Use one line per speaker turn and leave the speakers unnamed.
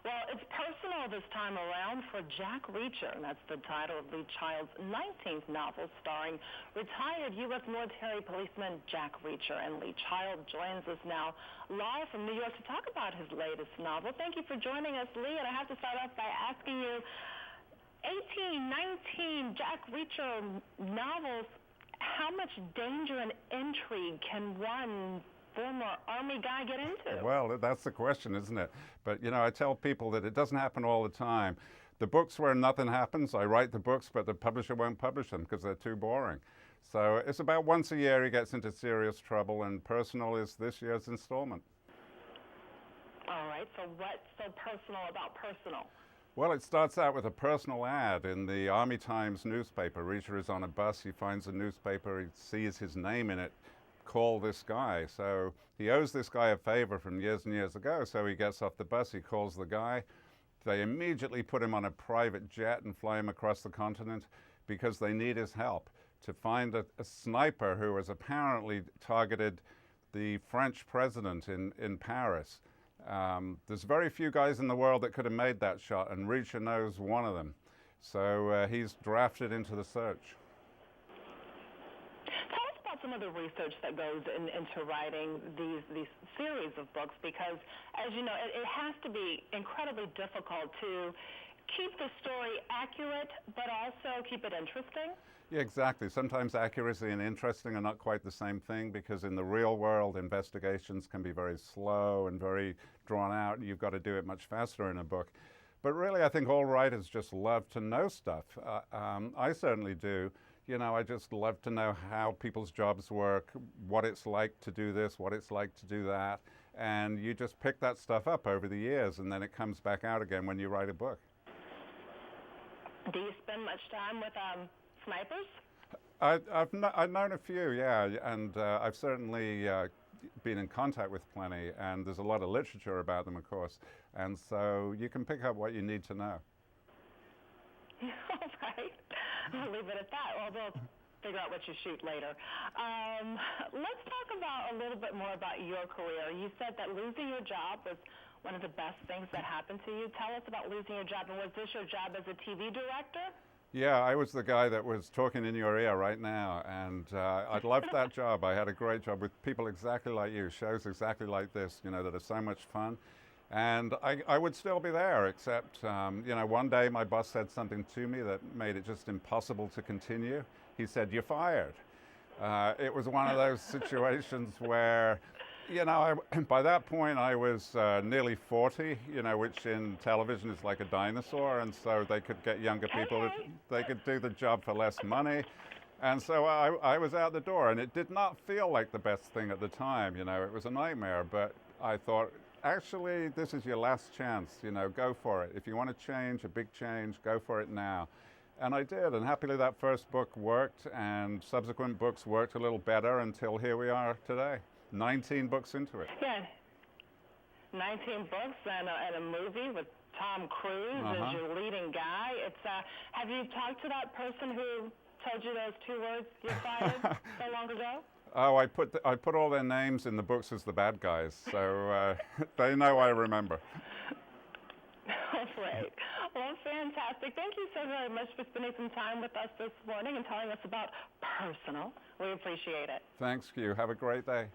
Well, it's personal this time around for Jack Reacher, and that's the title of Lee Child's 19th novel starring retired U.S. military policeman Jack Reacher. And Lee Child joins us now live from New York to talk about his latest novel. Thank you for joining us, Lee, and I have to start off by asking you, 19 Jack Reacher novels, how much danger and intrigue can one former Army guy get into?
Well, that's the question, isn't it? But, you know, I tell people that it doesn't happen all the time. The books where nothing happens, I write the books, but the publisher won't publish them because they're too boring. So it's about once a year he gets into serious trouble, and Personal is this year's installment.
All right, so what's so personal about Personal?
Well, it starts out with a personal ad in the Army Times newspaper. Reacher is on a bus, he finds a newspaper, he sees his name in it, call this guy. So he owes this guy a favor from years and years ago, so he gets off the bus, he calls the guy. They immediately put him on a private jet and fly him across the continent because they need his help to find a sniper who has apparently targeted the French president in Paris. There's very few guys in the world that could have made that shot, and Reacher knows one of them. So he's drafted into the search.
Tell us about some of the research that goes into writing these series of books, because, as you know, it has to be incredibly difficult to keep the story accurate, but also keep it interesting.
Yeah, exactly. Sometimes accuracy and interesting are not quite the same thing, because in the real world, investigations can be very slow and very drawn out, and you've got to do it much faster in a book. But really, I think all writers just love to know stuff. I certainly do. You know, I just love to know how people's jobs work, what it's like to do this, what it's like to do that. And you just pick that stuff up over the years, and then it comes back out again when you write a book.
Do you spend much time with snipers?
I've known a few, yeah, and I've certainly been in contact with plenty, and there's a lot of literature about them, of course, and so you can pick up what you need to know.
All right. I'll leave it at that. Well, we'll figure out what you shoot later. Let's talk about a little bit more about your career. You said that losing your job was one of the best things that happened to you. Tell us about losing your job, and was this your job as a TV director?
Yeah, I was the guy that was talking in your ear right now, and I loved that job. I had a great job with people exactly like you, shows exactly like this, you know, that are so much fun. And I would still be there, except, you know, one day my boss said something to me that made it just impossible to continue. He said, "You're fired." It was one of those situations where, you know, by that point I was nearly 40, you know, which in television is like a dinosaur, and so they could get younger people, they could do the job for less money. And so I was out the door, and it did not feel like the best thing at the time, you know, it was a nightmare, but I thought, actually, this is your last chance, you know, go for it. If you want to change, a big change, go for it now. And I did, and happily that first book worked, and subsequent books worked a little better until here we are today. 19 books into it.
Yeah, 19 books and a movie with Tom Cruise as your leading guy. It's have you talked to that person who told you those two words, "you're fired," so long ago?
Oh, I put all their names in the books as the bad guys, so they know I remember.
Great. Well, fantastic. Thank you so very much for spending some time with us this morning and telling us about Personal. We appreciate it.
Thanks, Q. Have a great day.